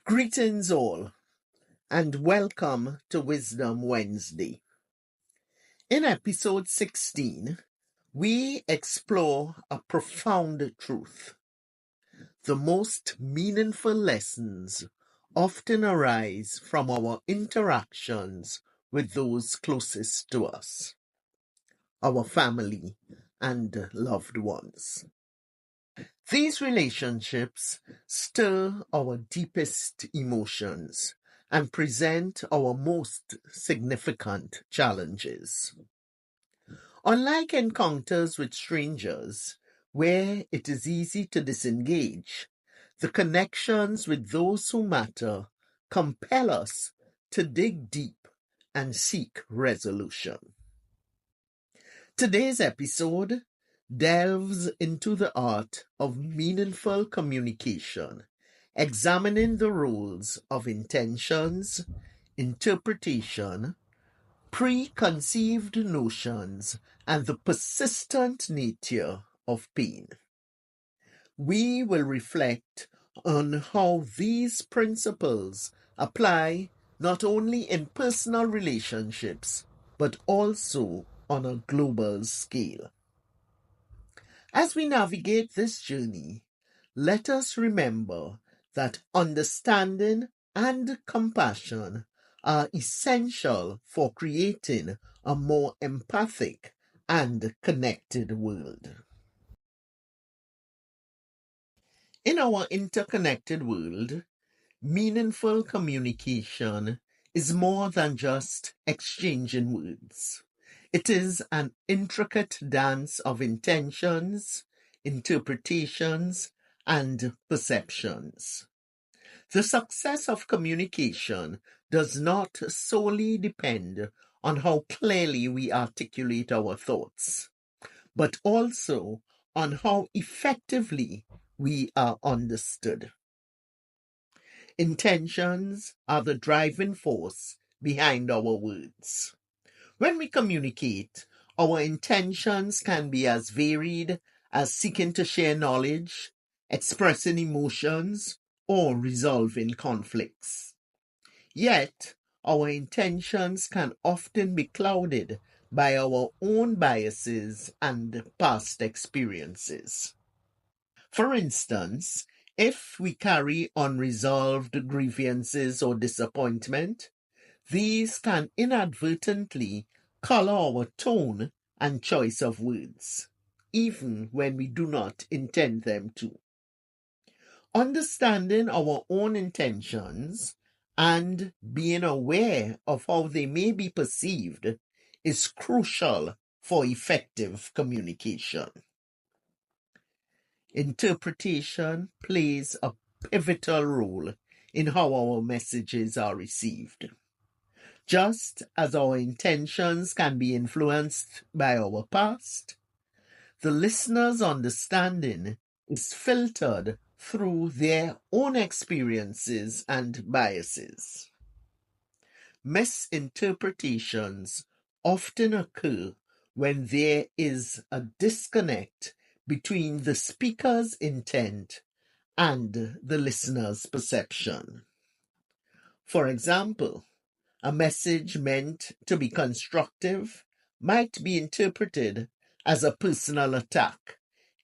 Greetings all, and welcome to Wisdom Wednesday. In episode 16, we explore a profound truth. The most meaningful lessons often arise from our interactions with those closest to us, our family and loved ones. These relationships stir our deepest emotions and present our most significant challenges. Unlike encounters with strangers, where it is easy to disengage, the connections with those who matter compel us to dig deep and seek resolution. Today's episode delves into the art of meaningful communication, examining the roles of intentions, interpretation, preconceived notions, and the persistent nature of pain. We will reflect on how these principles apply not in in personal relationships, but also on a global scale. As we navigate this journey, let us remember that understanding and compassion are essential for creating a more empathic and connected world. In our interconnected world, meaningful communication is more than just exchanging words. It is an intricate dance of intentions, interpretations, and perceptions. The success of communication does not solely depend on how clearly we articulate our thoughts, but also on how effectively we are understood. Intentions are the driving force behind our words. When we communicate, our intentions can be as varied as seeking to share knowledge, expressing emotions, or resolving conflicts. Yet, our intentions can often be clouded by our own biases and past experiences. For instance, if we carry unresolved grievances or disappointment, these can inadvertently color our tone and choice of words, even when we do not intend them to. Understanding our own intentions and being aware of how they may be perceived is crucial for effective communication. Interpretation plays a pivotal role in how our messages are received. Just as our intentions can be influenced by our past, the listener's understanding is filtered through their own experiences and biases. Misinterpretations often occur when there is a disconnect between the speaker's intent and the listener's perception. For example, a message meant to be constructive might be interpreted as a personal attack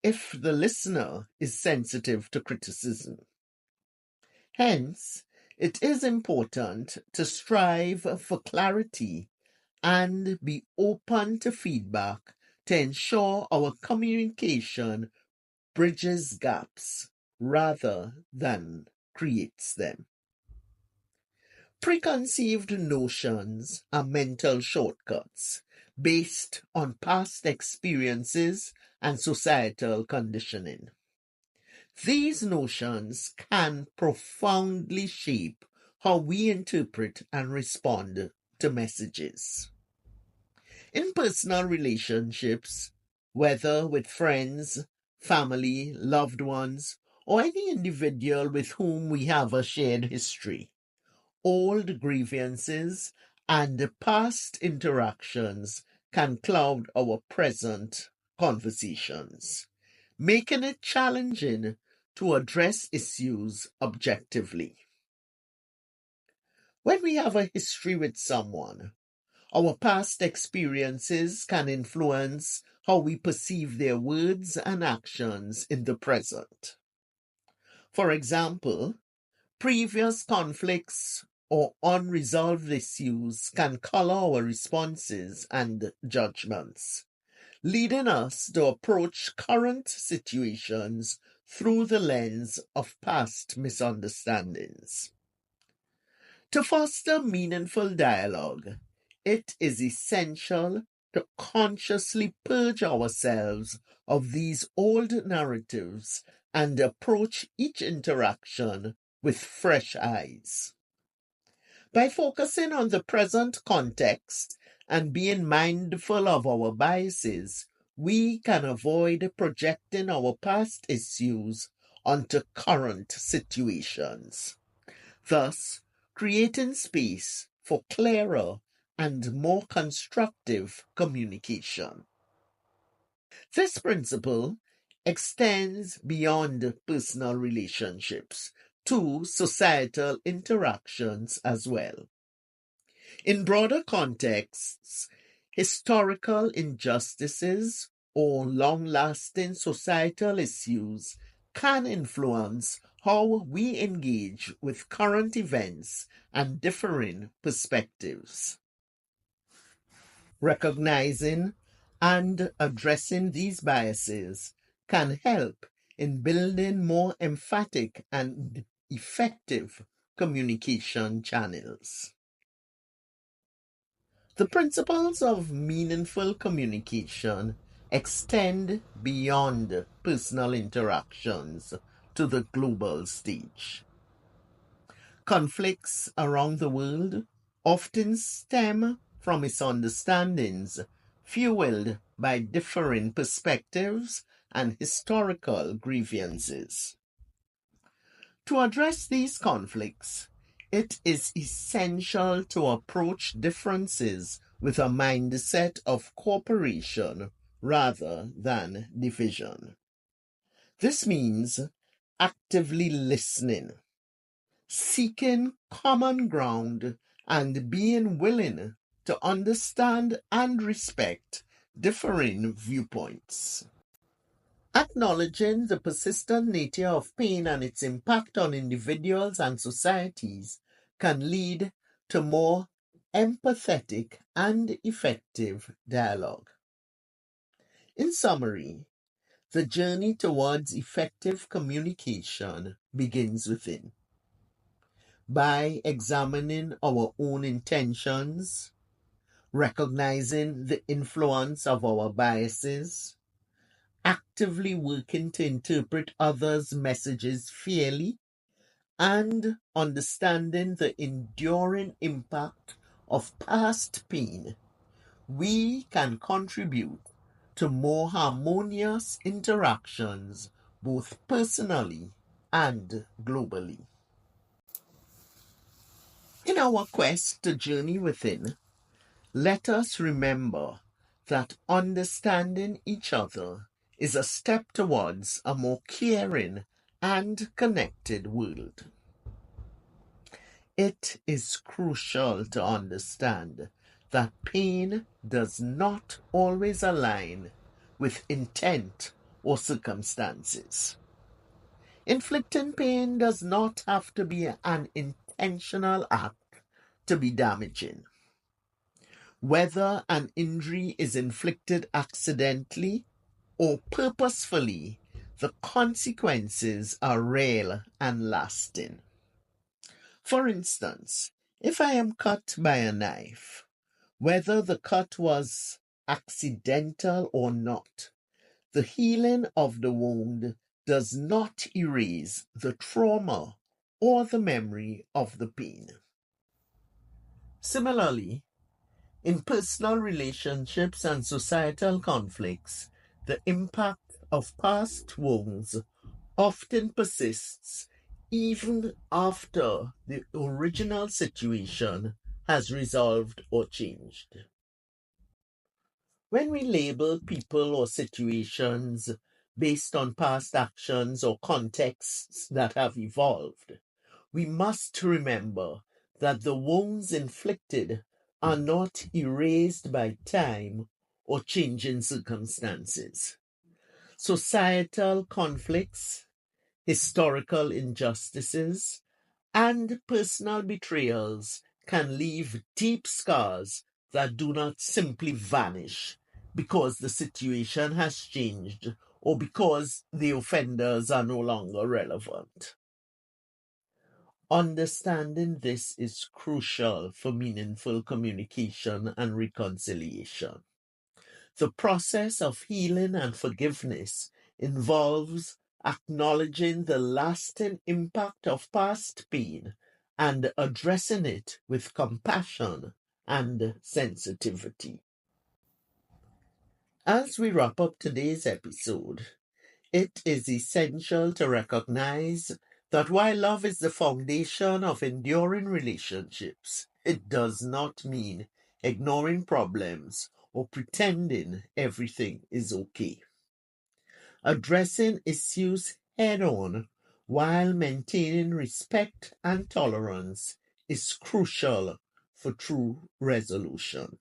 if the listener is sensitive to criticism. Hence, it is important to strive for clarity and be open to feedback to ensure our communication bridges gaps rather than creates them. Preconceived notions are mental shortcuts based on past experiences and societal conditioning. These notions can profoundly shape how we interpret and respond to messages. In personal relationships, whether with friends, family, loved ones, or any individual with whom we have a shared history, old grievances and past interactions can cloud our present conversations, making it challenging to address issues objectively. When we have a history with someone, our past experiences can influence how we perceive their words and actions in the present. For example, previous conflicts or unresolved issues can color our responses and judgments, leading us to approach current situations through the lens of past misunderstandings. To foster meaningful dialogue, it is essential to consciously purge ourselves of these old narratives and approach each interaction with fresh eyes. By focusing on the present context and being mindful of our biases, we can avoid projecting our past issues onto current situations, thus creating space for clearer and more constructive communication. This principle extends beyond personal relationships to societal interactions as well. In broader contexts, historical injustices or long-lasting societal issues can influence how we engage with current events and differing perspectives. Recognizing and addressing these biases can help in building more emphatic and effective communication channels. The principles of meaningful communication extend beyond personal interactions to the global stage. Conflicts around the world often stem from misunderstandings fueled by differing perspectives and historical grievances. To address these conflicts, it is essential to approach differences with a mindset of cooperation rather than division. This means actively listening, seeking common ground, and being willing to understand and respect differing viewpoints. Acknowledging the persistent nature of pain and its impact on individuals and societies can lead to more empathetic and effective dialogue. In summary, the journey towards effective communication begins within. By examining our own intentions, recognizing the influence of our biases, actively working to interpret others' messages fairly, and understanding the enduring impact of past pain, we can contribute to more harmonious interactions both personally and globally. In our quest to journey within, let us remember that understanding each other is a step towards a more caring and connected world. It is crucial to understand that pain does not always align with intent or circumstances. Inflicting pain does not have to be an intentional act to be damaging. Whether an injury is inflicted accidentally or purposefully, the consequences are real and lasting. For instance, if I am cut by a knife, whether the cut was accidental or not, the healing of the wound does not erase the trauma or the memory of the pain. Similarly, in personal relationships and societal conflicts, the impact of past wounds often persists even after the original situation has resolved or changed. When we label people or situations based on past actions or contexts that have evolved, we must remember that the wounds inflicted are not erased by time or changing circumstances. Societal conflicts, historical injustices, and personal betrayals can leave deep scars that do not simply vanish because the situation has changed or because the offenders are no longer relevant. Understanding this is crucial for meaningful communication and reconciliation. The process of healing and forgiveness involves acknowledging the lasting impact of past pain and addressing it with compassion and sensitivity. As we wrap up today's episode, it is essential to recognize that while love is the foundation of enduring relationships, it does not mean ignoring problems or pretending everything is okay. Addressing issues head on while maintaining respect and tolerance is crucial for true resolution.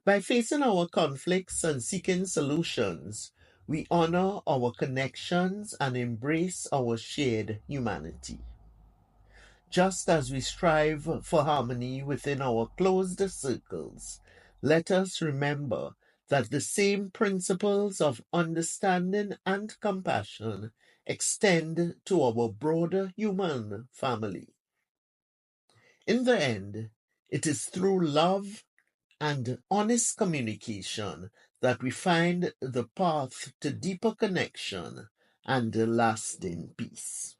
By facing our conflicts and seeking solutions, we honor our connections and embrace our shared humanity. Just as we strive for harmony within our closed circles, let us remember that the same principles of understanding and compassion extend to our broader human family. In the end, it is through love and honest communication that we find the path to deeper connection and lasting peace.